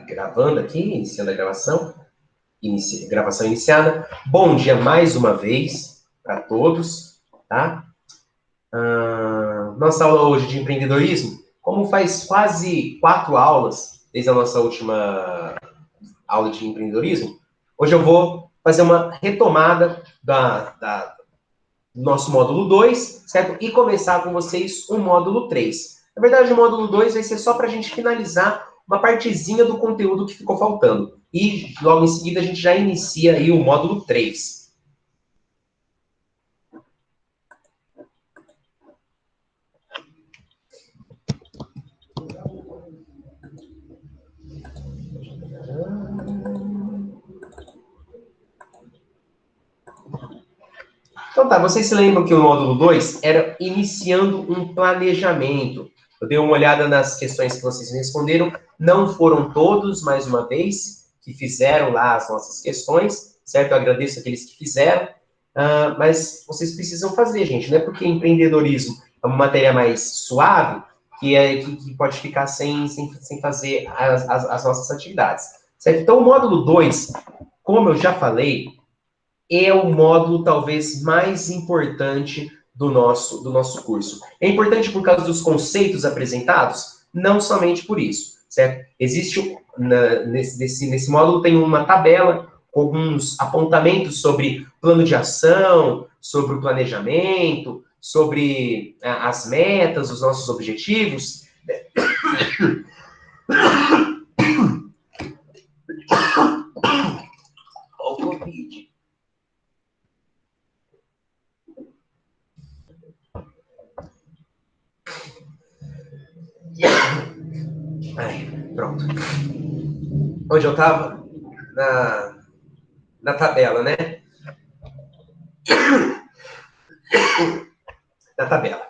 Gravando aqui, iniciando a gravação. Gravação iniciada. Bom dia mais uma vez para todos, tá? Nossa aula hoje de empreendedorismo, como faz quase 4 aulas desde a nossa última aula de empreendedorismo, hoje eu vou fazer uma retomada do nosso módulo 2, certo? E começar com vocês o módulo 3. Na verdade, o módulo 2 vai ser só para a gente finalizar uma partezinha do conteúdo que ficou faltando. E logo em seguida a gente já inicia aí o módulo 3. Então tá, vocês se lembram que o módulo 2 era iniciando um planejamento. Eu dei uma olhada nas questões que vocês responderam. Não foram todos, mais uma vez, que fizeram lá as nossas questões, certo? Eu agradeço aqueles que fizeram. Mas vocês precisam fazer, gente. Não é porque empreendedorismo é uma matéria mais suave que pode ficar sem fazer as nossas atividades, certo? Então, o módulo 2, como eu já falei, é o módulo talvez mais importante do nosso curso. É importante por causa dos conceitos apresentados? Não somente por isso, certo? Existe, nesse módulo tem uma tabela com alguns apontamentos sobre plano de ação, sobre o planejamento, sobre as metas, os nossos objetivos. O Covid. Ai, pronto. Onde eu estava? Na tabela, né? Na tabela.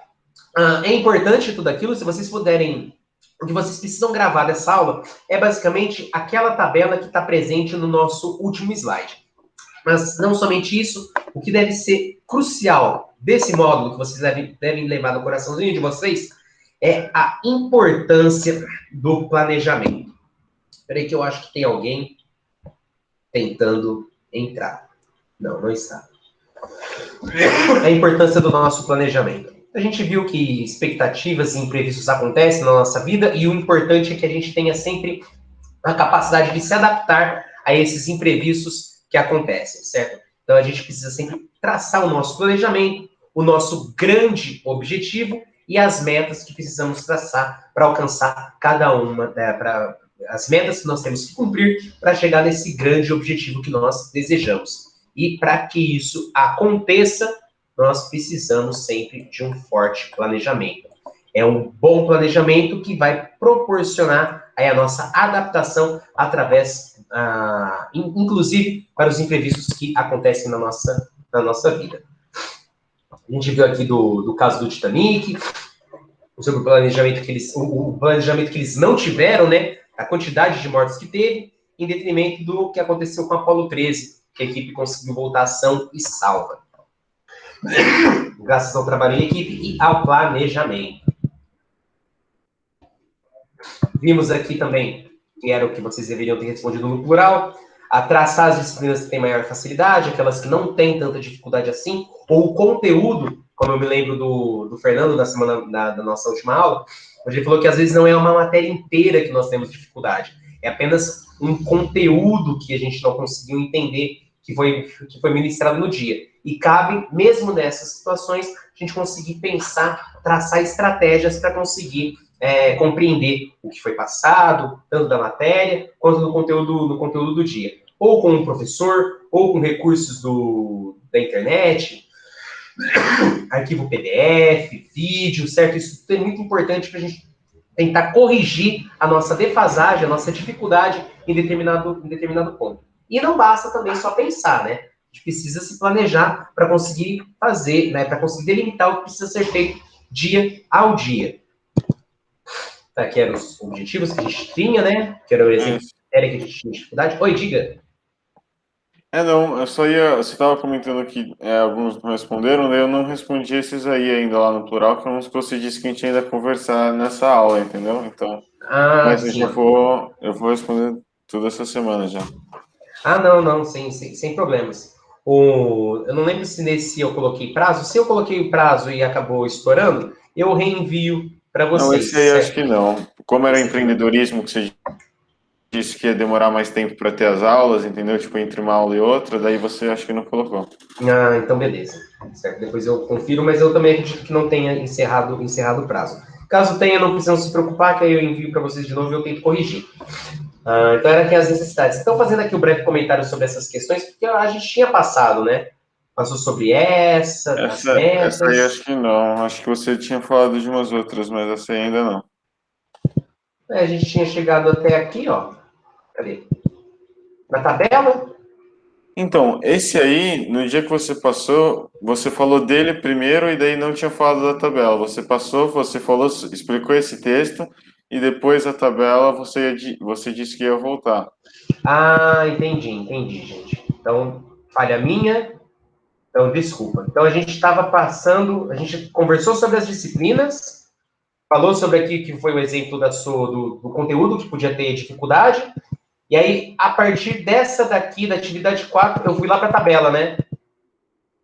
É importante tudo aquilo, se vocês puderem... O que vocês precisam gravar dessa aula é basicamente aquela tabela que está presente no nosso último slide. Mas não somente isso, o que deve ser crucial desse módulo que vocês devem levar no coraçãozinho de vocês é a importância do planejamento. Espera aí que eu acho que tem alguém tentando entrar. Não está. A importância do nosso planejamento. A gente viu que expectativas e imprevistos acontecem na nossa vida e o importante é que a gente tenha sempre a capacidade de se adaptar a esses imprevistos que acontecem, certo? Então, a gente precisa sempre traçar o nosso planejamento, o nosso grande objetivo e as metas que precisamos traçar para alcançar cada uma, as metas que nós temos que cumprir para chegar nesse grande objetivo que nós desejamos. E para que isso aconteça, nós precisamos sempre de um forte planejamento. É um bom planejamento que vai proporcionar aí a nossa adaptação através, inclusive, para os imprevistos que acontecem na nossa vida. A gente viu aqui do caso do Titanic, sobre o planejamento que eles não tiveram, né? A quantidade de mortes que teve, em detrimento do que aconteceu com a Apollo 13, que a equipe conseguiu voltar sã e salva. Graças ao trabalho em equipe e ao planejamento. Vimos aqui também, que era o que vocês deveriam ter respondido no plural, a traçar as disciplinas que têm maior facilidade, aquelas que não têm tanta dificuldade assim, ou o conteúdo, como eu me lembro do Fernando da nossa última aula, onde ele falou que às vezes não é uma matéria inteira que nós temos dificuldade, é apenas um conteúdo que a gente não conseguiu entender que foi ministrado no dia. E cabe, mesmo nessas situações, a gente conseguir pensar, traçar estratégias para conseguir compreender o que foi passado, tanto da matéria, quanto no conteúdo do dia. Ou com um professor, ou com recursos da internet, arquivo PDF, vídeo, certo? Isso é muito importante para a gente tentar corrigir a nossa defasagem, a nossa dificuldade em determinado ponto. E não basta também só pensar, né? A gente precisa se planejar para conseguir fazer, né? Para conseguir delimitar o que precisa ser feito dia ao dia. Aqui eram os objetivos que a gente tinha, né? Que era o exemplo de matéria que a gente tinha dificuldade. Oi, diga. Não, eu só ia... Você estava comentando que alguns não responderam, daí eu não respondi esses aí ainda lá no plural, que você disse que a gente ainda ia conversar nessa aula, entendeu? Então... Ah, Mas sim. eu vou responder tudo essa semana já. Ah, não, sem problemas. Eu não lembro se nesse eu coloquei prazo. Se eu coloquei o prazo e acabou estourando, eu reenvio para Não, esse aí vocês, acho que certo? não. Como era Esse aqui não. empreendedorismo, que você disse que ia demorar mais tempo para ter as aulas, entendeu? Tipo, entre uma aula e outra, daí você acho que não colocou. Ah, então beleza. Certo, depois eu confiro, mas eu também acredito que não tenha encerrado o prazo. Caso tenha, não precisam se preocupar, que aí eu envio para vocês de novo e eu tento corrigir. Então, era aqui as necessidades. Então, fazendo aqui um breve comentário sobre essas questões, porque a gente tinha passado, né? Passou sobre as Essa aí metas. acho que não. Acho que você tinha falado de umas outras, mas essa aí ainda não. A gente tinha chegado até aqui, ó. Cadê? Na tabela. Então, esse aí, no dia que você passou, você falou dele primeiro e daí não tinha falado da tabela. Você passou, você falou, explicou esse texto e depois a tabela você disse que ia voltar. Ah, entendi, gente. Então, falha minha. Então, desculpa. Então, a gente estava passando, a gente conversou sobre as disciplinas, falou sobre aqui que foi o exemplo do conteúdo que podia ter dificuldade. E aí, a partir dessa daqui, da atividade 4, eu fui lá para a tabela, né?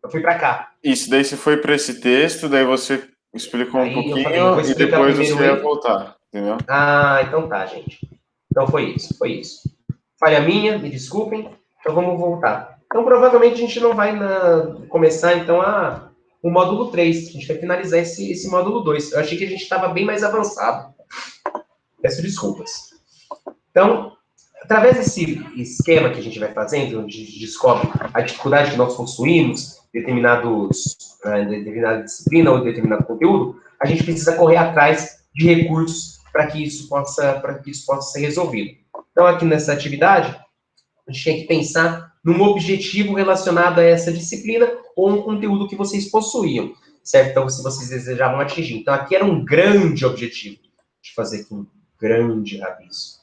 Eu fui para cá. Isso, daí você foi para esse texto, daí você explicou um Aí eu falei, eu vou pouquinho e explicar depois primeiro você ia ele. voltar, entendeu? Ah, então tá, gente. Então foi isso. Falha minha, me desculpem. Então vamos voltar. Então provavelmente a gente não vai começar então o módulo 3. A gente vai finalizar esse módulo 2. Eu achei que a gente estava bem mais avançado. Peço desculpas. Então, através desse esquema que a gente vai fazendo, onde a gente descobre a dificuldade que nós possuímos, determinada disciplina ou determinado conteúdo, a gente precisa correr atrás de recursos para que isso possa ser resolvido. Então, aqui nessa atividade, a gente tem que pensar num objetivo relacionado a essa disciplina ou um conteúdo que vocês possuíam, certo? Então, se vocês desejavam atingir. Então, aqui era um grande objetivo. Deixa eu fazer aqui um grande rabisco.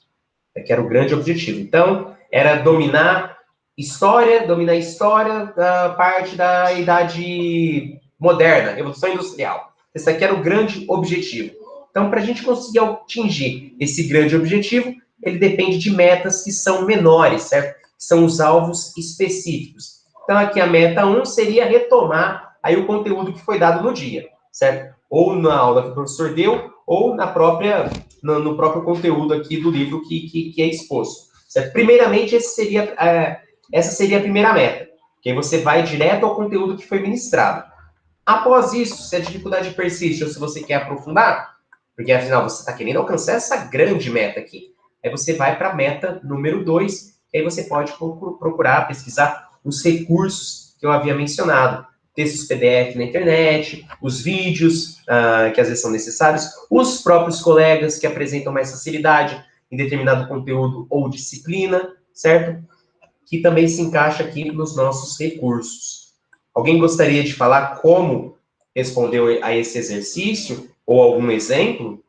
Aqui era o grande objetivo. Então, era dominar a história da parte da idade moderna, Revolução Industrial. Esse aqui era o grande objetivo. Então, para a gente conseguir atingir esse grande objetivo, ele depende de metas que são menores, certo? São os alvos específicos. Então, aqui a meta 1 seria retomar aí o conteúdo que foi dado no dia, certo? Ou na aula que o professor deu, ou no próprio conteúdo aqui do livro que é exposto, certo? Primeiramente, essa seria a primeira meta, que aí você vai direto ao conteúdo que foi ministrado. Após isso, se a dificuldade persiste ou se você quer aprofundar, porque afinal você está querendo alcançar essa grande meta aqui, aí você vai para a meta número 2, e aí você pode procurar, pesquisar os recursos que eu havia mencionado, textos PDF na internet, os vídeos que às vezes são necessários, os próprios colegas que apresentam mais facilidade em determinado conteúdo ou disciplina, certo? Que também se encaixa aqui nos nossos recursos. Alguém gostaria de falar como respondeu a esse exercício ou algum exemplo?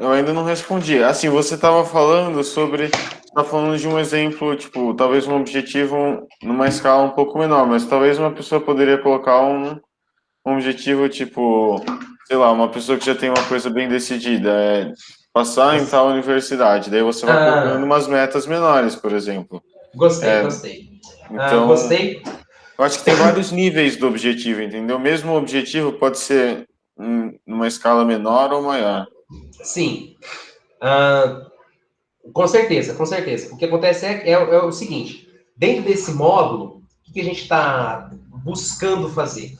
Eu ainda não respondi. Assim, você estava falando sobre. Está falando de um exemplo, tipo, talvez um objetivo numa escala um pouco menor, mas talvez uma pessoa poderia colocar um objetivo, tipo, sei lá, uma pessoa que já tem uma coisa bem decidida, passar em tal universidade. Daí você vai colocando umas metas menores, por exemplo. Gostei. Então, Gostei. eu acho que tem vários níveis do objetivo, entendeu? Mesmo o objetivo pode ser numa escala menor ou maior. Sim. Ah, com certeza, com certeza. O que acontece é o seguinte: dentro desse módulo, o que a gente está buscando fazer?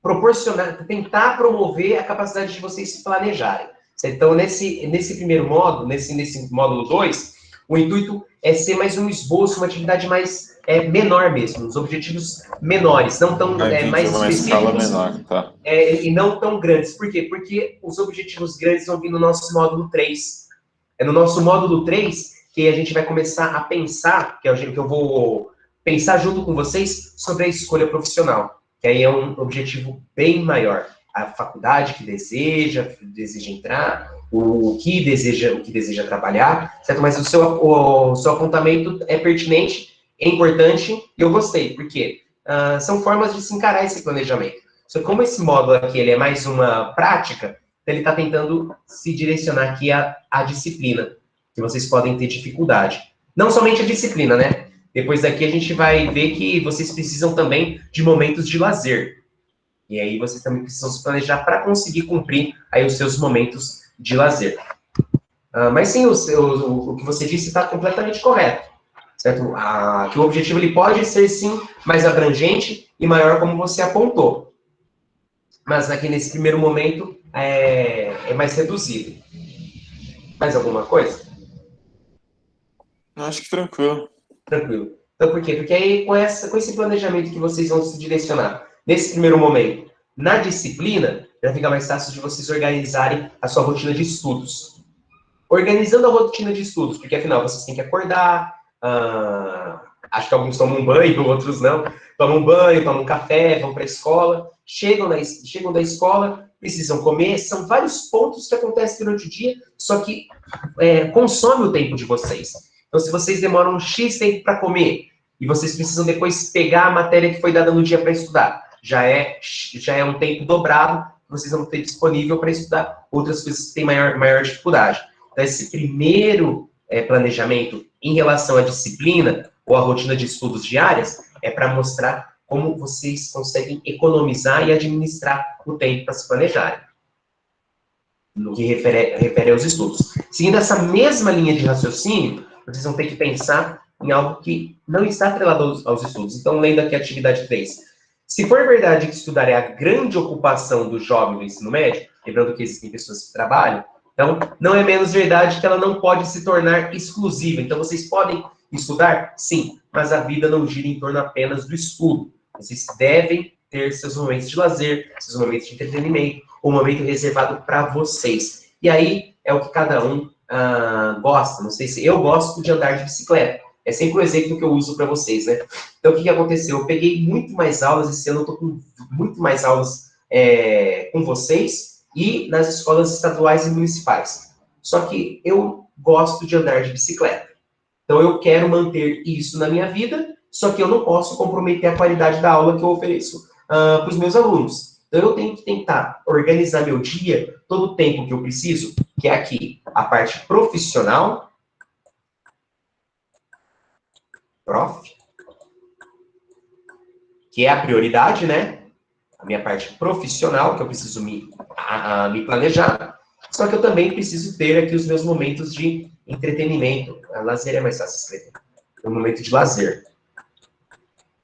Proporcionar, tentar promover a capacidade de vocês se planejarem. Então, nesse primeiro módulo, nesse módulo 2, o intuito é ser mais um esboço, uma atividade mais menor mesmo, os objetivos menores, não tão Entendi, mais uma escala específicos menor, tá. e não tão grandes. Por quê? Porque os objetivos grandes vão vir no nosso módulo 3. É no nosso módulo 3 que a gente vai começar a pensar, que eu vou pensar junto com vocês sobre a escolha profissional, que aí é um objetivo bem maior. A faculdade que deseja entrar, o que deseja trabalhar, certo? Mas o seu apontamento é pertinente, é importante, e eu gostei, porque são formas de se encarar esse planejamento. Só que como esse módulo aqui ele é mais uma prática, ele está tentando se direcionar aqui à disciplina, que vocês podem ter dificuldade. Não somente a disciplina, né? Depois daqui a gente vai ver que vocês precisam também de momentos de lazer. E aí vocês também precisam se planejar para conseguir cumprir aí os seus momentos de lazer. Mas sim, o que você disse está completamente correto. Certo? Que o objetivo ele pode ser, sim, mais abrangente e maior como você apontou. Mas aqui nesse primeiro momento é mais reduzido. Mais alguma coisa? Acho que tranquilo. Tranquilo. Então, por quê? Porque aí, com esse planejamento que vocês vão se direcionar, nesse primeiro momento, na disciplina, já fica mais fácil de vocês organizarem a sua rotina de estudos. Organizando a rotina de estudos, porque afinal, vocês têm que acordar, acho que alguns tomam um banho, outros não, tomam um banho, tomam um café, vão para a escola, chegam da escola, precisam comer, são vários pontos que acontecem durante o dia, só que consome o tempo de vocês. Então, se vocês demoram um X tempo para comer, e vocês precisam depois pegar a matéria que foi dada no dia para estudar, já é um tempo dobrado, vocês vão ter disponível para estudar outras coisas que têm maior dificuldade. Então, esse primeiro planejamento em relação à disciplina ou à rotina de estudos diárias é para mostrar como vocês conseguem economizar e administrar o tempo para se planejarem, no que refere aos estudos. Seguindo essa mesma linha de raciocínio, vocês vão ter que pensar em algo que não está atrelado aos estudos. Então, lendo aqui a atividade 3. Se for verdade que estudar é a grande ocupação do jovem do ensino médio, lembrando que existem pessoas que trabalham, então, não é menos verdade que ela não pode se tornar exclusiva. Então, vocês podem estudar? Sim, mas a vida não gira em torno apenas do estudo. Vocês devem ter seus momentos de lazer, seus momentos de entretenimento, um momento reservado para vocês. E aí, é o que cada um gosta. Não sei se eu gosto de andar de bicicleta. É sempre o exemplo que eu uso para vocês, né? Então, o que aconteceu? Eu peguei muito mais aulas, esse ano eu estou com muito mais aulas com vocês, e nas escolas estaduais e municipais. Só que eu gosto de andar de bicicleta. Então, eu quero manter isso na minha vida, só que eu não posso comprometer a qualidade da aula que eu ofereço para os meus alunos. Então, eu tenho que tentar organizar meu dia, todo o tempo que eu preciso, que é aqui, a parte profissional, que é a prioridade, né? A minha parte profissional, que eu preciso me planejar, só que eu também preciso ter aqui os meus momentos de entretenimento. Lazer é mais fácil escrever. Um momento de lazer.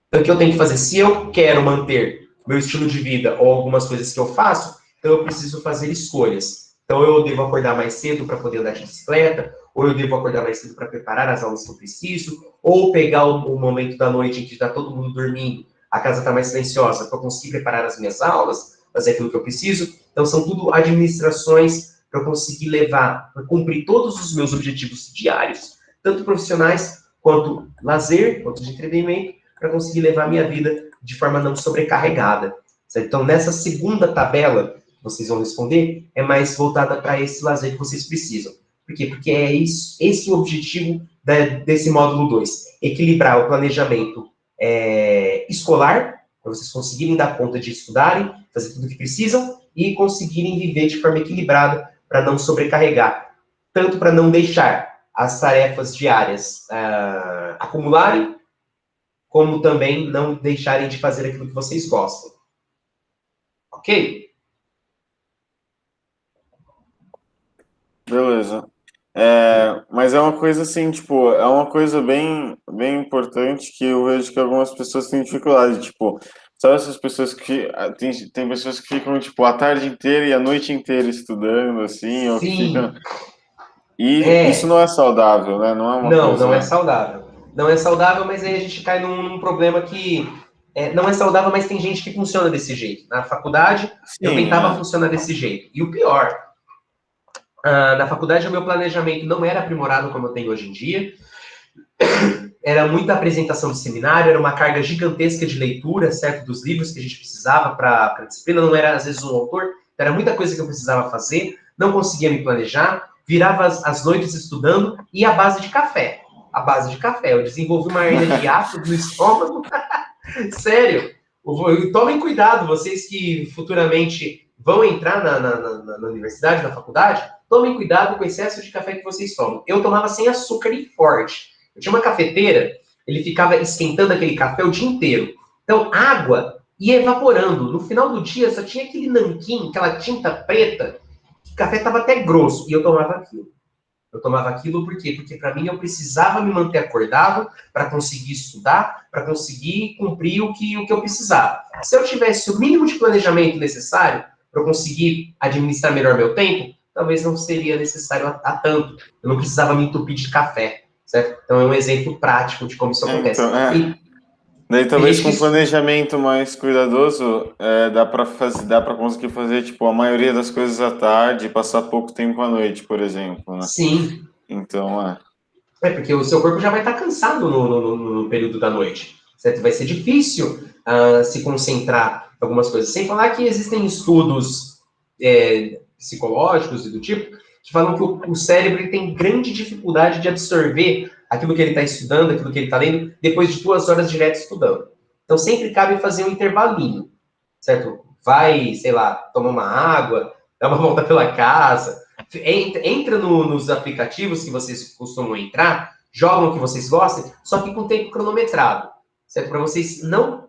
Então, o que eu tenho que fazer? Se eu quero manter meu estilo de vida ou algumas coisas que eu faço, então eu preciso fazer escolhas. Então, eu devo acordar mais cedo para poder andar de bicicleta, ou eu devo acordar mais cedo para preparar as aulas que eu preciso, ou pegar o momento da noite em que está todo mundo dormindo, a casa está mais silenciosa, para eu conseguir preparar as minhas aulas, fazer aquilo que eu preciso. Então, são tudo administrações para eu conseguir levar, para cumprir todos os meus objetivos diários, tanto profissionais, quanto lazer, quanto de entretenimento, para conseguir levar a minha vida de forma não sobrecarregada. Certo? Então, nessa segunda tabela, que vocês vão responder, é mais voltada para esse lazer que vocês precisam. Por quê? Porque é isso, esse é o objetivo desse módulo 2. Equilibrar o planejamento escolar, para vocês conseguirem dar conta de estudarem, fazer tudo o que precisam, e conseguirem viver de forma equilibrada, para não sobrecarregar. Tanto para não deixar as tarefas diárias acumularem, como também não deixarem de fazer aquilo que vocês gostam. Ok? Beleza. Mas é uma coisa assim, tipo, é uma coisa bem, bem importante que eu vejo que algumas pessoas têm dificuldade, tipo, sabe essas pessoas que tem pessoas que ficam, tipo, a tarde inteira e a noite inteira estudando, assim, ou que ficam... Sim. E isso não é saudável, né? Não é uma Não é coisa... saudável. Não é saudável, mas aí a gente cai num problema que não é saudável, mas tem gente que funciona desse jeito. Na faculdade, eu Sim, tentava funcionar desse jeito. E o pior, na faculdade, o meu planejamento não era aprimorado como eu tenho hoje em dia. Era muita apresentação de seminário, era uma carga gigantesca de leitura, certo? Dos livros que a gente precisava para a disciplina. Não era, às vezes, um autor. Era muita coisa que eu precisava fazer. Não conseguia me planejar. Virava as noites estudando e à base de café. À base de café. Eu desenvolvi uma hernia de ácido no estômago. Sério. Tomem cuidado, vocês que futuramente vão entrar na universidade, na faculdade, tomem cuidado com o excesso de café que vocês tomam. Eu tomava sem açúcar e forte. Eu tinha uma cafeteira, ele ficava esquentando aquele café o dia inteiro. Então, água ia evaporando. No final do dia, só tinha aquele nanquim, aquela tinta preta, que o café estava até grosso, e eu tomava aquilo. Eu tomava aquilo por quê? Porque para mim eu precisava me manter acordado para conseguir estudar, para conseguir cumprir o que eu precisava. Se eu tivesse o mínimo de planejamento necessário para eu conseguir administrar melhor meu tempo, talvez não seria necessário a tanto. Eu não precisava me entupir de café, certo? Então é um exemplo prático de como isso acontece. Então, E daí tem talvez gente com que... planejamento mais cuidadoso, dá para conseguir fazer tipo a maioria das coisas à tarde e passar pouco tempo à noite, por exemplo, né? Sim. Então, Porque o seu corpo já vai estar cansado no período da noite. Certo? Vai ser difícil se concentrar em algumas coisas. Sem falar que existem estudos psicológicos e do tipo que falam que o cérebro ele tem grande dificuldade de absorver aquilo que ele está estudando, aquilo que ele está lendo, depois de 2 horas direto estudando. Então sempre cabe fazer um intervalinho, certo? Vai, sei lá, tomar uma água, dá uma volta pela casa, entra nos aplicativos que vocês costumam entrar, jogam o que vocês gostem, só que com tempo cronometrado, certo? Para vocês não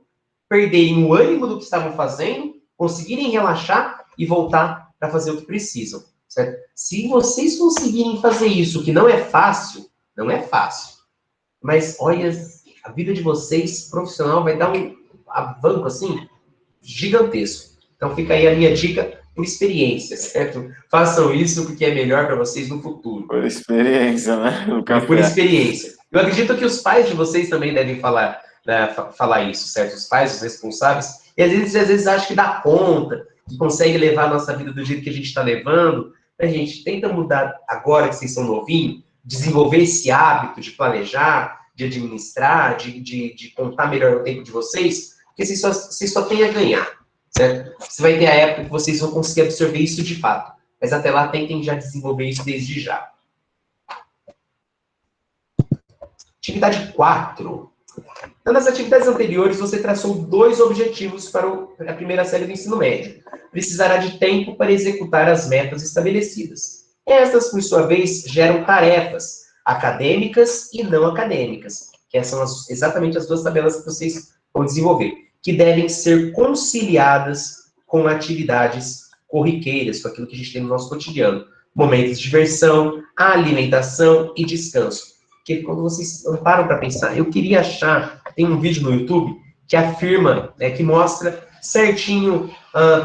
perderem o ânimo do que estavam fazendo, conseguirem relaxar e voltar para fazer o que precisam, certo? Se vocês conseguirem fazer isso, que não é fácil, mas olha, a vida de vocês profissional vai dar um avanço assim gigantesco. Então fica aí a minha dica por experiência, certo? Façam isso porque é melhor para vocês no futuro. por experiência, né? No E por café. experiência. Eu acredito que os pais de vocês também devem falar, né, falar isso, certo? Os pais, os responsáveis. E às vezes acham que dá conta, que consegue levar a nossa vida do jeito que a gente está levando. A gente tenta mudar agora que vocês são novinhos, desenvolver esse hábito de planejar, de administrar, de contar melhor o tempo de vocês, porque vocês só têm a ganhar, certo? Você vai ter a época que vocês vão conseguir absorver isso de fato. Mas até lá, tentem já desenvolver isso desde já. Atividade 4. Então, nas atividades anteriores, você traçou 2 objetivos para a primeira série do ensino médio. Precisará de tempo para executar as metas estabelecidas. Estas, por sua vez, geram tarefas acadêmicas e não acadêmicas, que são exatamente as 2 tabelas que vocês vão desenvolver, que devem ser conciliadas com atividades corriqueiras, com aquilo que a gente tem no nosso cotidiano. Momentos de diversão, alimentação e descanso. Porque quando vocês param para pensar, eu queria achar, tem um vídeo no YouTube que afirma, que mostra certinho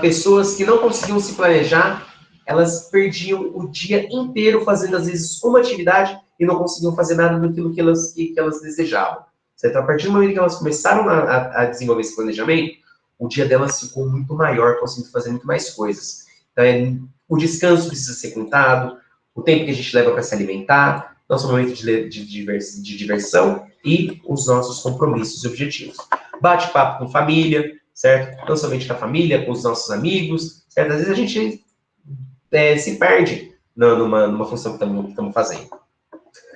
pessoas que não conseguiam se planejar, elas perdiam o dia inteiro fazendo, às vezes, uma atividade e não conseguiam fazer nada daquilo que elas desejavam. Certo? A partir do momento que elas começaram a desenvolver esse planejamento, o dia delas ficou muito maior, conseguindo fazer muito mais coisas. Então, o descanso precisa ser contado, o tempo que a gente leva para se alimentar, nosso momento de diversão e os nossos compromissos e objetivos. Bate-papo com família, certo? Não somente com a família, com os nossos amigos, certo? Às vezes a gente se perde numa função que estamos fazendo.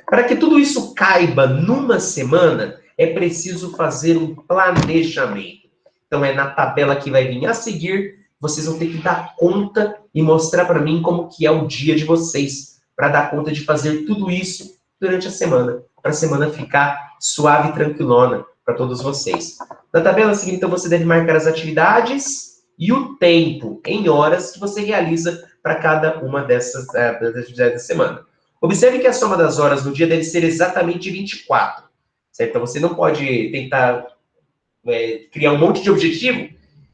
Para que tudo isso caiba numa semana, é preciso fazer um planejamento. Então, é na tabela que vai vir a seguir, vocês vão ter que dar conta e mostrar para mim como que é o dia de vocês, para dar conta de fazer tudo isso durante a semana, para a semana ficar suave e tranquilona para todos vocês. Na tabela seguinte, então, você deve marcar as atividades e o tempo em horas que você realiza para cada uma dessas atividades da semana. Observe que a soma das horas no dia deve ser exatamente 24, certo? Então, você não pode tentar criar um monte de objetivo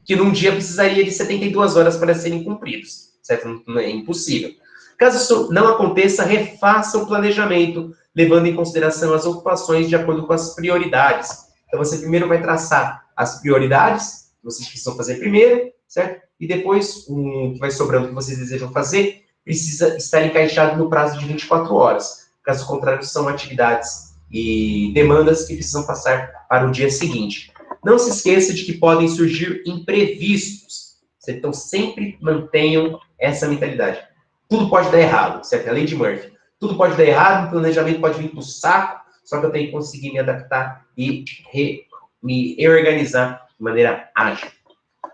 que num dia precisaria de 72 horas para serem cumpridos, certo? Não é impossível. Caso isso não aconteça, refaça o planejamento, levando em consideração as ocupações de acordo com as prioridades. Então, você primeiro vai traçar as prioridades que vocês precisam fazer primeiro, certo? E depois, o que vai sobrando que vocês desejam fazer, precisa estar encaixado no prazo de 24 horas. Caso contrário, são atividades e demandas que precisam passar para o dia seguinte. Não se esqueça de que podem surgir imprevistos. Então, sempre mantenham essa mentalidade. Tudo pode dar errado, certo? É a lei de Murphy. Tudo pode dar errado, o planejamento pode vir para o saco, só que eu tenho que conseguir me adaptar e me reorganizar de maneira ágil.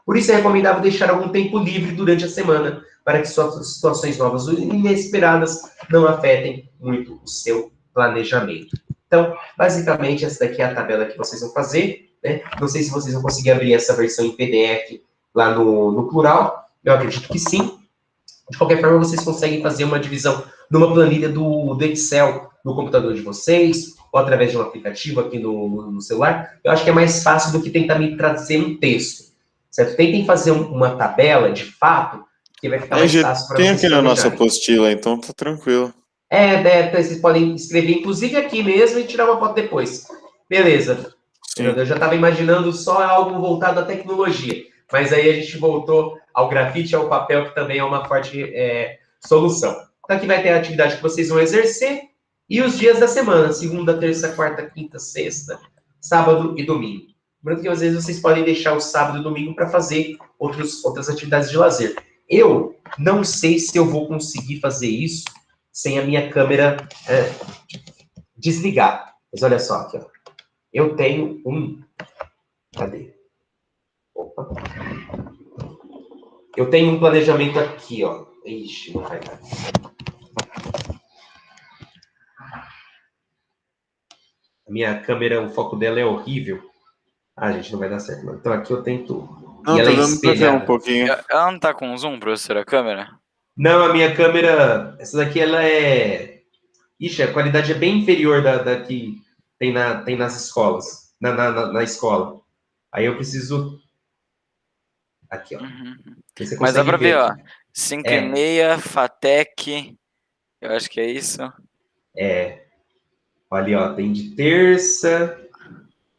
Por isso é recomendável deixar algum tempo livre durante a semana, para que suas situações novas ou inesperadas não afetem muito o seu planejamento. Então, basicamente, essa daqui é a tabela que vocês vão fazer, né? Não sei se vocês vão conseguir abrir essa versão em PDF lá no plural, eu acredito que sim. De qualquer forma, vocês conseguem fazer uma divisão numa planilha do Excel no computador de vocês, ou através de um aplicativo aqui no celular. Eu acho que é mais fácil do que tentar me trazer um texto, certo? Tentem fazer uma tabela, de fato, que vai ficar mais fácil para Tem vocês aqui na nossa planejarem. apostila, então tá tranquilo. Vocês podem escrever, inclusive aqui mesmo, e tirar uma foto depois. Beleza. Sim. Eu já estava imaginando só algo voltado à tecnologia, mas aí a gente voltou ao grafite, ao papel, que também é uma forte solução. Então aqui vai ter a atividade que vocês vão exercer e os dias da semana, segunda, terça, quarta, quinta, sexta, sábado e domingo. Lembrando que às vezes vocês podem deixar o sábado e domingo para fazer outras atividades de lazer. Eu não sei se eu vou conseguir fazer isso sem a minha câmera desligar. Mas olha só aqui, ó. Eu tenho um... Cadê? Opa. Eu tenho um planejamento aqui, ó. Ixi, não vai dar. A minha câmera, o foco dela é horrível. Ah, gente, não vai dar certo, não. Então aqui eu tento... Não, e ela tá é dando pra ver um espelhada. pouquinho. Ela não tá com zoom, professor, a câmera? Não, a minha câmera... Essa daqui, ela é... Ixi, a qualidade é bem inferior da que tem nas escolas. Na escola. Aí eu preciso... Aqui, ó. Uhum. Você Mas dá consegue pra ver, ó. aqui. 5h30, FATEC. Eu acho que é isso. Olha, ó, tem de terça.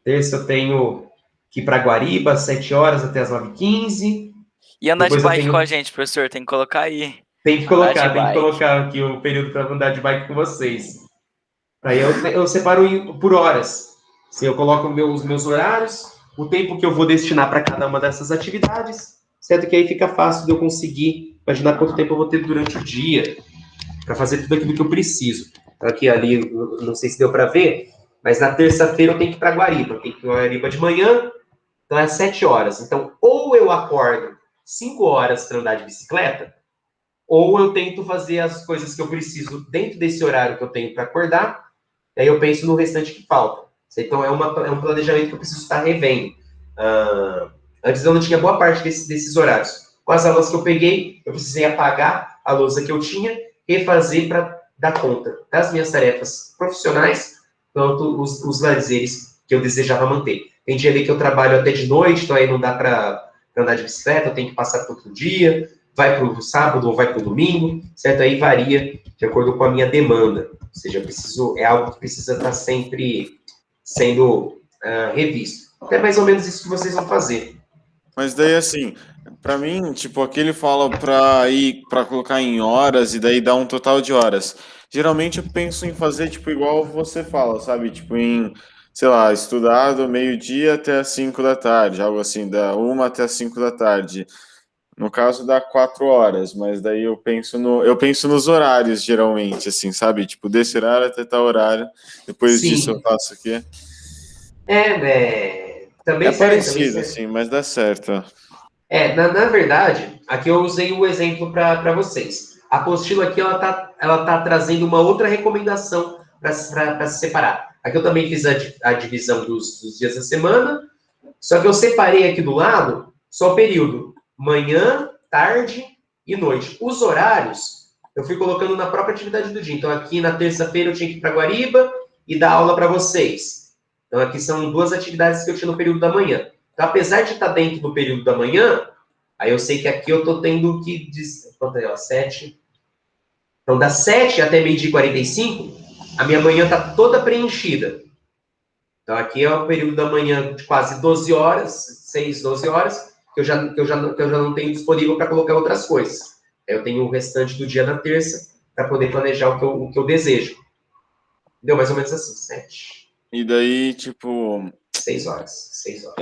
Terça eu tenho que ir para Guariba, às 7 horas até as 9h15. E andar de Depois eu bike tenho... com a gente, professor, tem que colocar aí. Tem que Andar de colocar aqui o período para andar de bike com vocês. Aí eu separo por horas. Se eu coloco os meus horários, o tempo que eu vou destinar para cada uma dessas atividades, certo? Que aí fica fácil de eu conseguir imaginar quanto tempo eu vou ter durante o dia para fazer tudo aquilo que eu preciso. Aqui, ali, não sei se deu para ver, mas na terça-feira eu tenho que ir para Guariba. Eu tenho que ir para Guariba de manhã, então é às 7 horas. Então, ou eu acordo 5 horas para andar de bicicleta, ou eu tento fazer as coisas que eu preciso dentro desse horário que eu tenho para acordar, e aí eu penso no restante que falta. Então, é um planejamento que eu preciso estar revendo. Antes eu não tinha boa parte desses horários. Com as aulas que eu peguei, eu precisei apagar a lousa que eu tinha, refazer para dar conta das minhas tarefas profissionais, quanto os lazeres que eu desejava manter. Tem dia ali que eu trabalho até de noite, então aí não dá para andar de bicicleta, eu tenho que passar para outro dia, vai para o sábado ou vai para o domingo, certo? Aí varia de acordo com a minha demanda. Ou seja, é algo que precisa estar sempre sendo revisto. É mais ou menos isso que vocês vão fazer. Mas daí, assim, pra mim, tipo, aqui ele fala pra colocar em horas e daí dá um total de horas. Geralmente eu penso em fazer, tipo, igual você fala, sabe? Tipo, sei lá, estudar do meio-dia até as 5 da tarde, algo assim, da 1 até as 5 da tarde. No caso, dá 4 horas, mas daí eu penso nos horários, geralmente, assim, sabe? Tipo, desse horário até tal horário, depois disso eu Sim. faço aqui. Também É serve. parecido, assim, mas dá certo. Na verdade, aqui eu usei o exemplo para vocês. A apostila aqui, ela tá trazendo uma outra recomendação para se separar. Aqui eu também fiz a divisão dos dias da semana, só que eu separei aqui do lado só o período. Manhã, tarde e noite. Os horários, eu fui colocando na própria atividade do dia. Então, aqui na terça-feira eu tinha que ir para Guariba e dar aula para vocês. Então, aqui são 2 atividades que eu tinha no período da manhã. Então, apesar de estar dentro do período da manhã, aí eu sei que aqui eu estou tendo que... Quanto é? 7. Então, das 7 até meio-dia e 45, a minha manhã está toda preenchida. Então, aqui é o período da manhã de quase 12 horas, 6, 12 horas, que eu já não tenho disponível para colocar outras coisas. Eu tenho o restante do dia na terça para poder planejar o que eu desejo. Deu mais ou menos assim, 7. E daí, tipo... 6 horas. 6 horas.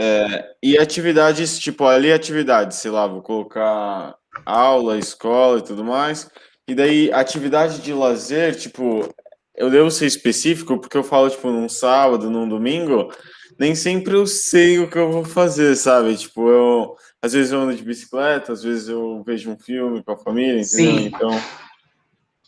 E atividades, tipo, ali atividades, sei lá, vou colocar aula, escola e tudo mais. E daí, atividade de lazer, tipo, eu devo ser específico, porque eu falo, tipo, num sábado, num domingo, nem sempre eu sei o que eu vou fazer, sabe? Tipo, às vezes eu ando de bicicleta, às vezes eu vejo um filme com a família, entendeu? Sim. Então,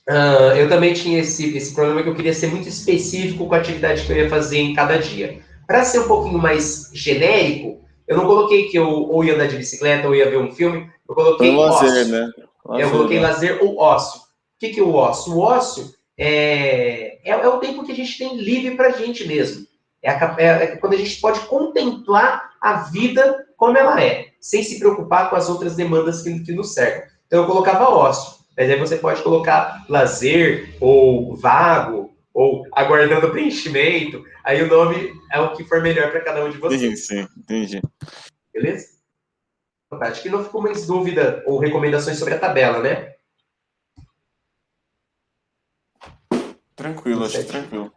Eu também tinha esse problema que eu queria ser muito específico com a atividade que eu ia fazer em cada dia. Para ser um pouquinho mais genérico, eu não coloquei que eu ou ia andar de bicicleta ou ia ver um filme, eu foi um coloquei lazer, ócio. né? Eu Lazer, coloquei né? lazer ou ócio. O que é o ócio? O ócio é o tempo que a gente tem livre para a gente mesmo. É quando a gente pode contemplar a vida como ela é, sem se preocupar com as outras demandas que nos cercam. Então eu colocava ócio. Mas aí você pode colocar lazer, ou vago, ou aguardando preenchimento. Aí o nome é o que for melhor para cada um de Sim, vocês. sim, entendi. Beleza? Acho que não ficou mais dúvida ou recomendações sobre a tabela, né? Tranquilo, Tudo acho que certinho. tranquilo.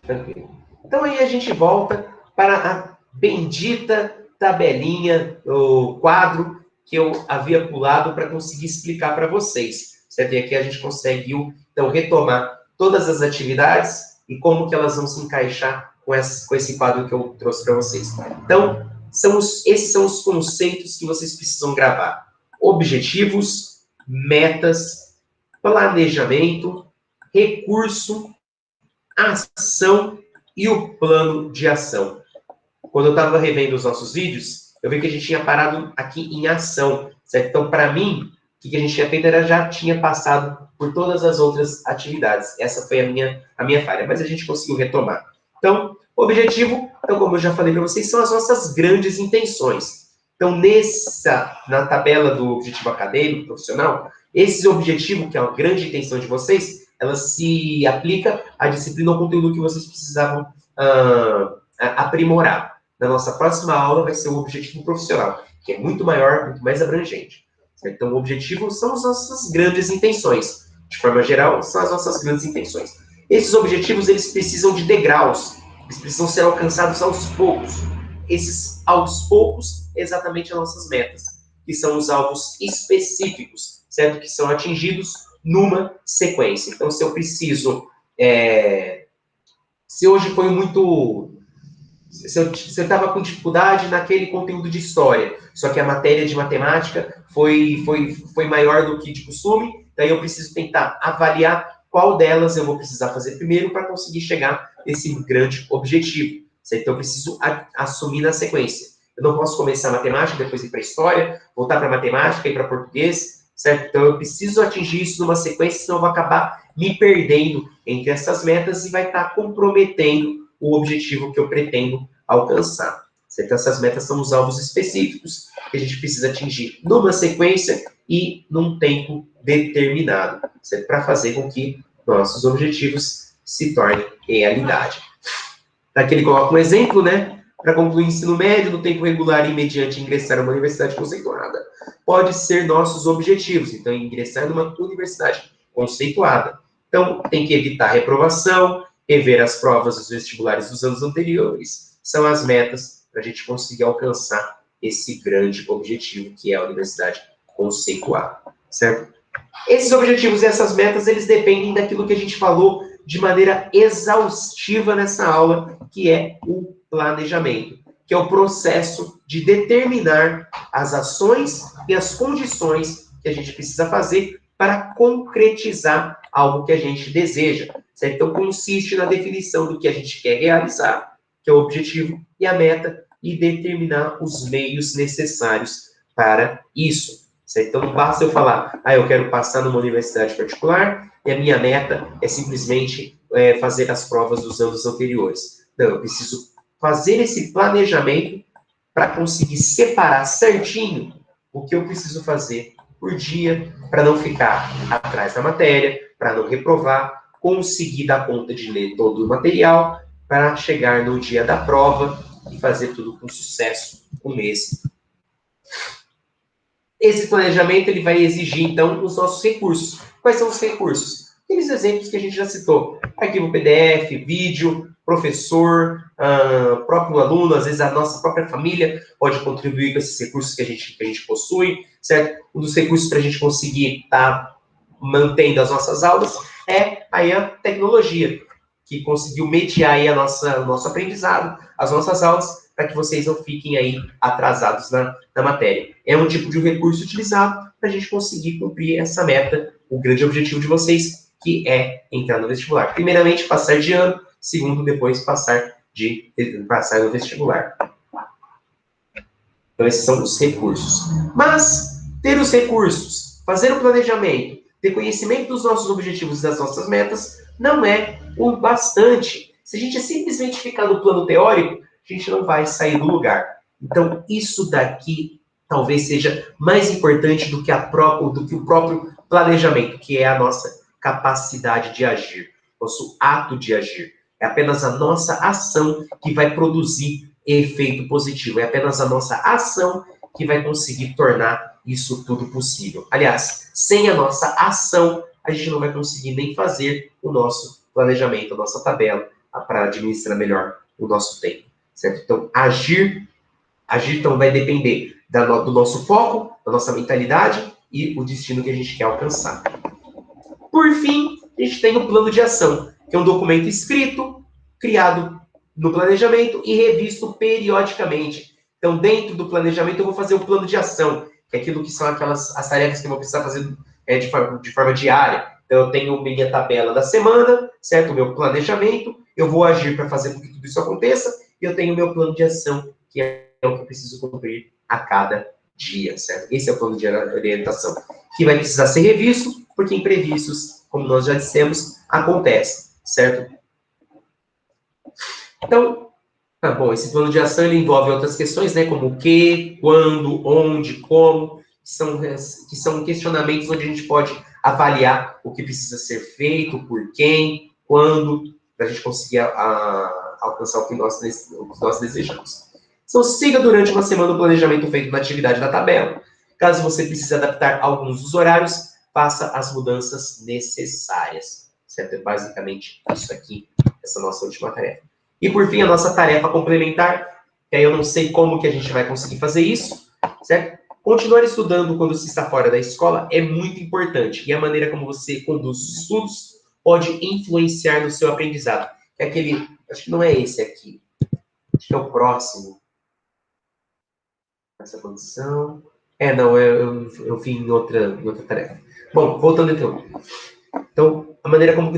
Tranquilo. Então aí a gente volta para a bendita tabelinha, o quadro que eu havia pulado para conseguir explicar para vocês. Certo? E aqui a gente conseguiu, então, retomar todas as atividades e como que elas vão se encaixar com esse quadro que eu trouxe para vocês. Então, esses são os conceitos que vocês precisam gravar. Objetivos, metas, planejamento, recurso, ação e o plano de ação. Quando eu estava revendo os nossos vídeos, eu vi que a gente tinha parado aqui em ação, certo? Então, para mim, o que a gente tinha feito era já tinha passado por todas as outras atividades. Essa foi a minha falha, mas a gente conseguiu retomar. Então, o objetivo, então, como eu já falei para vocês, são as nossas grandes intenções. Então, na tabela do objetivo acadêmico, profissional, esse objetivo, que é a grande intenção de vocês, ela se aplica à disciplina ou conteúdo que vocês precisavam aprimorar. Na nossa próxima aula vai ser o objetivo profissional, que é muito maior, muito mais abrangente. Certo? Então, o objetivo são as nossas grandes intenções. De forma geral, são as nossas grandes intenções. Esses objetivos, eles precisam de degraus. Eles precisam ser alcançados aos poucos. Esses, aos poucos, exatamente as nossas metas, que são os alvos específicos, certo? Que são atingidos numa sequência. Então, se eu preciso... se hoje foi muito... Se eu estava com dificuldade naquele conteúdo de história, só que a matéria de matemática foi maior do que de costume, daí eu preciso tentar avaliar qual delas eu vou precisar fazer primeiro para conseguir chegar nesse grande objetivo. Certo? Então eu preciso assumir na sequência. Eu não posso começar matemática, depois ir para história, voltar para matemática, ir para português, certo? Então eu preciso atingir isso numa sequência, senão eu vou acabar me perdendo entre essas metas e vai estar comprometendo o objetivo que eu pretendo alcançar. Certo? Essas metas são os alvos específicos que a gente precisa atingir numa sequência e num tempo determinado, para fazer com que nossos objetivos se tornem realidade. Aqui ele coloca um exemplo, né? Para concluir o ensino médio no tempo regular e mediante ingressar numa universidade conceituada. Pode ser nossos objetivos. Então, ingressar numa universidade conceituada. Então, tem que evitar reprovação, rever as provas dos vestibulares dos anos anteriores. São as metas para a gente conseguir alcançar esse grande objetivo que é a universidade conceituada. Certo? Esses objetivos e essas metas, eles dependem daquilo que a gente falou de maneira exaustiva nessa aula, que é o planejamento, que é o processo de determinar as ações e as condições que a gente precisa fazer para concretizar algo que a gente deseja. Certo? Então, consiste na definição do que a gente quer realizar, que é o objetivo e a meta, e determinar os meios necessários para isso. Certo? Então, não basta eu falar, eu quero passar numa universidade particular e a minha meta é simplesmente fazer as provas dos anos anteriores. Não, eu preciso fazer esse planejamento para conseguir separar certinho o que eu preciso fazer por dia, para não ficar atrás da matéria, para não reprovar, conseguir dar conta de ler todo o material, para chegar no dia da prova e fazer tudo com sucesso, com êxito. Esse planejamento ele vai exigir, então, os nossos recursos. Quais são os recursos? Aqueles exemplos que a gente já citou. Arquivo PDF, vídeo, professor, próprio aluno, às vezes a nossa própria família pode contribuir com esses recursos que a gente possui, certo? Um dos recursos para a gente conseguir estar mantendo as nossas aulas, é aí a tecnologia, que conseguiu mediar aí o nosso aprendizado, as nossas aulas, para que vocês não fiquem aí atrasados na matéria. É um tipo de recurso utilizado para a gente conseguir cumprir essa meta, o grande objetivo de vocês, que é entrar no vestibular. Primeiramente, passar de ano, segundo, depois passar no vestibular. Então, esses são os recursos. Mas, ter os recursos, fazer o planejamento, ter conhecimento dos nossos objetivos e das nossas metas, não é o bastante. Se a gente simplesmente ficar no plano teórico, a gente não vai sair do lugar. Então, isso daqui talvez seja mais importante do que o próprio planejamento, que é a nossa capacidade de agir, nosso ato de agir. É apenas a nossa ação que vai produzir efeito positivo. É apenas a nossa ação que vai conseguir tornar isso tudo possível. Aliás, sem a nossa ação, a gente não vai conseguir nem fazer o nosso planejamento, a nossa tabela, para administrar melhor o nosso tempo, certo? Então, agir então vai depender do nosso foco, da nossa mentalidade e o destino que a gente quer alcançar. Por fim, a gente tem o plano de ação, que é um documento escrito, criado no planejamento e revisto periodicamente. Então, dentro do planejamento, eu vou fazer o plano de ação, que é aquilo que são as tarefas que eu vou precisar fazer de forma diária. Então, eu tenho minha tabela da semana, certo? O meu planejamento, eu vou agir para fazer com que tudo isso aconteça, e eu tenho o meu plano de ação, que é o que eu preciso cumprir a cada dia, certo? Esse é o plano de orientação, que vai precisar ser revisto, porque imprevistos, como nós já dissemos, acontecem, certo? Então, bom, esse plano de ação ele envolve outras questões, né, como o que, quando, onde, como, que são questionamentos onde a gente pode avaliar o que precisa ser feito, por quem, quando, para a gente conseguir alcançar o que nós desejamos. Então, siga durante uma semana o planejamento feito na atividade da tabela. Caso você precise adaptar alguns dos horários, faça as mudanças necessárias. Certo? É basicamente isso aqui, essa nossa última tarefa. E, por fim, a nossa tarefa complementar, que aí eu não sei como que a gente vai conseguir fazer isso, certo? Continuar estudando quando se está fora da escola é muito importante. E a maneira como você conduz os estudos pode influenciar no seu aprendizado. É aquele, acho que não é esse aqui, acho que é o próximo. Essa condição. Não, eu vim em outra tarefa. Bom, voltando então. Então, a maneira como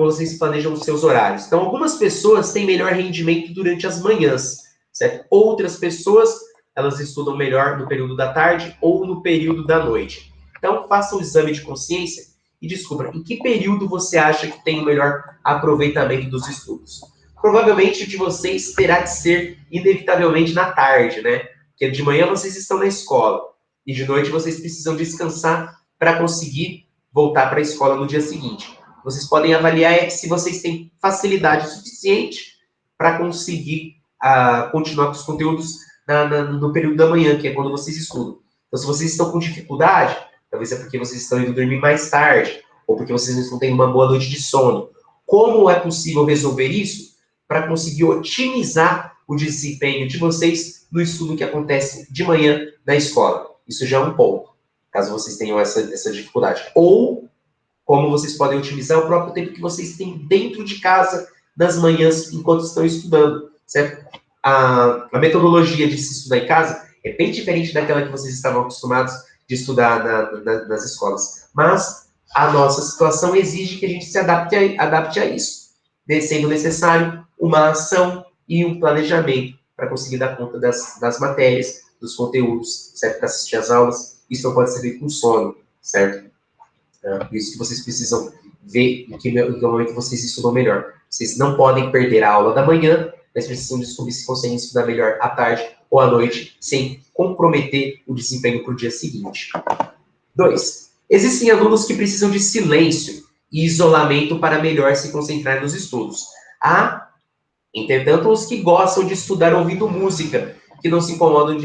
vocês planejam os seus horários. Então, algumas pessoas têm melhor rendimento durante as manhãs, certo? Outras pessoas, elas estudam melhor no período da tarde ou no período da noite. Então, faça um exame de consciência e descubra em que período você acha que tem o melhor aproveitamento dos estudos. Provavelmente, de vocês terá que ser, inevitavelmente, na tarde, né? Porque de manhã vocês estão na escola e de noite vocês precisam descansar para conseguir voltar para a escola no dia seguinte. Vocês podem avaliar se vocês têm facilidade suficiente para conseguir continuar com os conteúdos no período da manhã, que é quando vocês estudam. Então, se vocês estão com dificuldade, talvez é porque vocês estão indo dormir mais tarde, ou porque vocês não estão tendo uma boa noite de sono. Como é possível resolver isso? Para conseguir otimizar o desempenho de vocês no estudo que acontece de manhã na escola. Isso já é um ponto, caso vocês tenham essa dificuldade. Ou como vocês podem otimizar o próprio tempo que vocês têm dentro de casa, nas manhãs, enquanto estão estudando, certo? A metodologia de se estudar em casa é bem diferente daquela que vocês estavam acostumados de estudar nas escolas. Mas a nossa situação exige que a gente se adapte a isso, sendo necessário uma ação e um planejamento para conseguir dar conta das matérias, dos conteúdos, certo? Para assistir às aulas. Isso não pode ser feito com sono, certo? Por isso que vocês precisam ver em que momento vocês estudam melhor. Vocês não podem perder a aula da manhã, mas precisam descobrir se conseguem estudar melhor à tarde ou à noite, sem comprometer o desempenho para o dia seguinte. 2. Existem alunos que precisam de silêncio e isolamento para melhor se concentrar nos estudos. Há, entretanto, os que gostam de estudar ouvindo música, que não se incomodam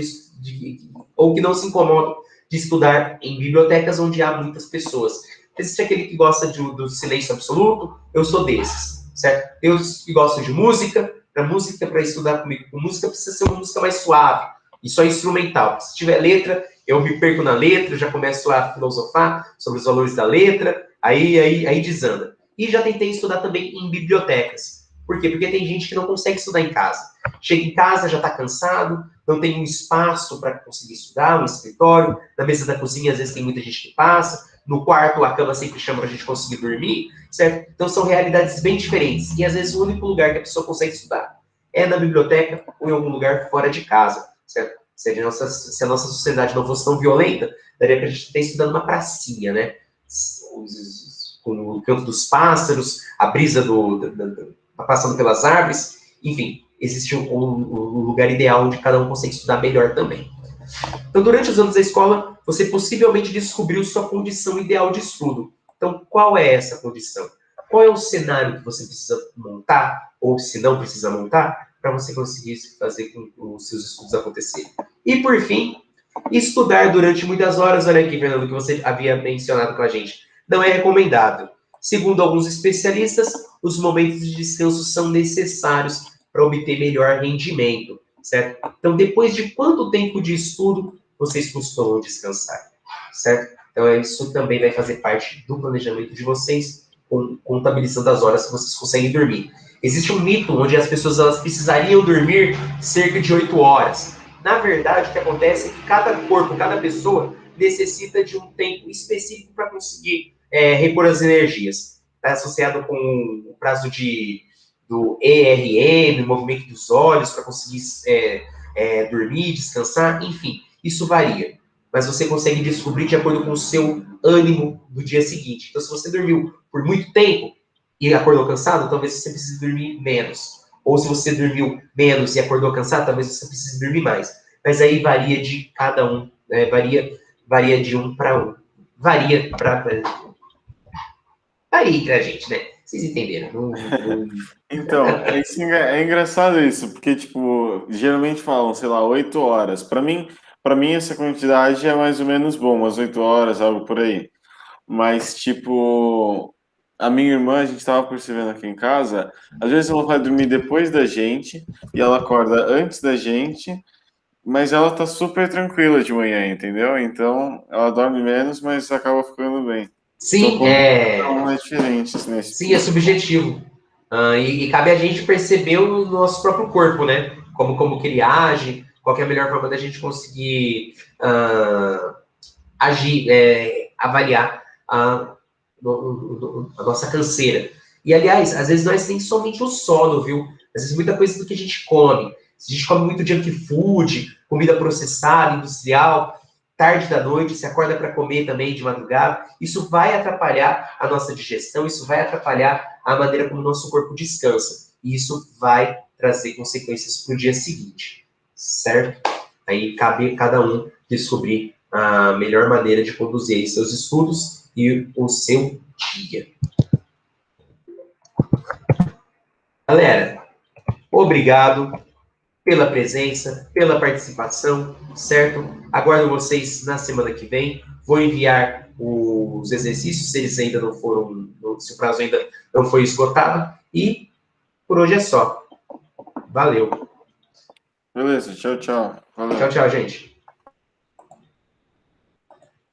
ou que não se incomodam de estudar em bibliotecas onde há muitas pessoas. Existe aquele que gosta do silêncio absoluto, eu sou desses, certo? Eu que gosto de música, para estudar comigo com música precisa ser uma música mais suave, e só instrumental. Se tiver letra, eu me perco na letra, já começo a filosofar sobre os valores da letra, Aí desanda. E já tentei estudar também em bibliotecas. Por quê? Porque tem gente que não consegue estudar em casa. Chega em casa, já está cansado, não tem um espaço para conseguir estudar, um escritório. Na mesa da cozinha, às vezes, tem muita gente que passa. No quarto, a cama sempre chama para a gente conseguir dormir, certo? Então, são realidades bem diferentes. E, às vezes, o único lugar que a pessoa consegue estudar é na biblioteca ou em algum lugar fora de casa, certo? Se a nossa sociedade não fosse tão violenta, daria para a gente estar estudando numa pracinha, né? Com o canto dos pássaros, a brisa passando pelas árvores, enfim, existe um lugar ideal onde cada um consegue estudar melhor também. Então, durante os anos da escola, você possivelmente descobriu sua condição ideal de estudo. Então, qual é essa condição? Qual é o cenário que você precisa montar, ou se não precisa montar, para você conseguir fazer com os seus estudos acontecerem? E, por fim, estudar durante muitas horas, olha aqui, Fernando, que você havia mencionado com a gente, não é recomendável. Segundo alguns especialistas, os momentos de descanso são necessários para obter melhor rendimento, certo? Então, depois de quanto tempo de estudo vocês costumam descansar, certo? Então, isso também vai fazer parte do planejamento de vocês, contabilizando as horas que vocês conseguem dormir. Existe um mito onde as pessoas elas precisariam dormir cerca de 8 horas. Na verdade, o que acontece é que cada corpo, cada pessoa, necessita de um tempo específico para conseguir repor as energias. Está associado com o prazo do ERM, movimento dos olhos, para conseguir dormir, descansar, enfim, isso varia. Mas você consegue descobrir de acordo com o seu ânimo do dia seguinte. Então, se você dormiu por muito tempo e acordou cansado, talvez você precise dormir menos. Ou se você dormiu menos e acordou cansado, talvez você precise dormir mais. Mas aí varia de cada um, né? Varia de um para um. Varia entre a gente, né? Vocês entenderam? Então, é engraçado isso, porque, tipo, geralmente falam, sei lá, 8 horas. Para mim essa quantidade é mais ou menos bom, umas 8 horas, algo por aí. Mas, tipo, a minha irmã, a gente tava percebendo aqui em casa, às vezes ela vai dormir depois da gente e ela acorda antes da gente, mas ela tá super tranquila de manhã, entendeu? Então, ela dorme menos, mas acaba ficando bem. Então, Sim, como cada um é diferente nesse sim, é ponto. subjetivo. E cabe a gente perceber o nosso próprio corpo, né? Como que ele age, qual que é a melhor forma da gente conseguir agir, avaliar a nossa canseira. E, aliás, às vezes não é nem somente o sono, viu? Às vezes muita coisa do que a gente come. Se a gente come muito junk food, comida processada, industrial, tarde da noite, se acorda para comer também de madrugada, isso vai atrapalhar a nossa digestão, isso vai atrapalhar a maneira como o nosso corpo descansa. E isso vai trazer consequências para o dia seguinte, certo? Aí cabe a cada um descobrir a melhor maneira de conduzir seus estudos e o seu dia. Galera, obrigado pela presença, pela participação, certo? Aguardo vocês na semana que vem. Vou enviar os exercícios, se eles ainda não foram, se o prazo ainda não foi esgotado. E por hoje é só. Valeu. Beleza, tchau, tchau. Valeu. Tchau, tchau, gente.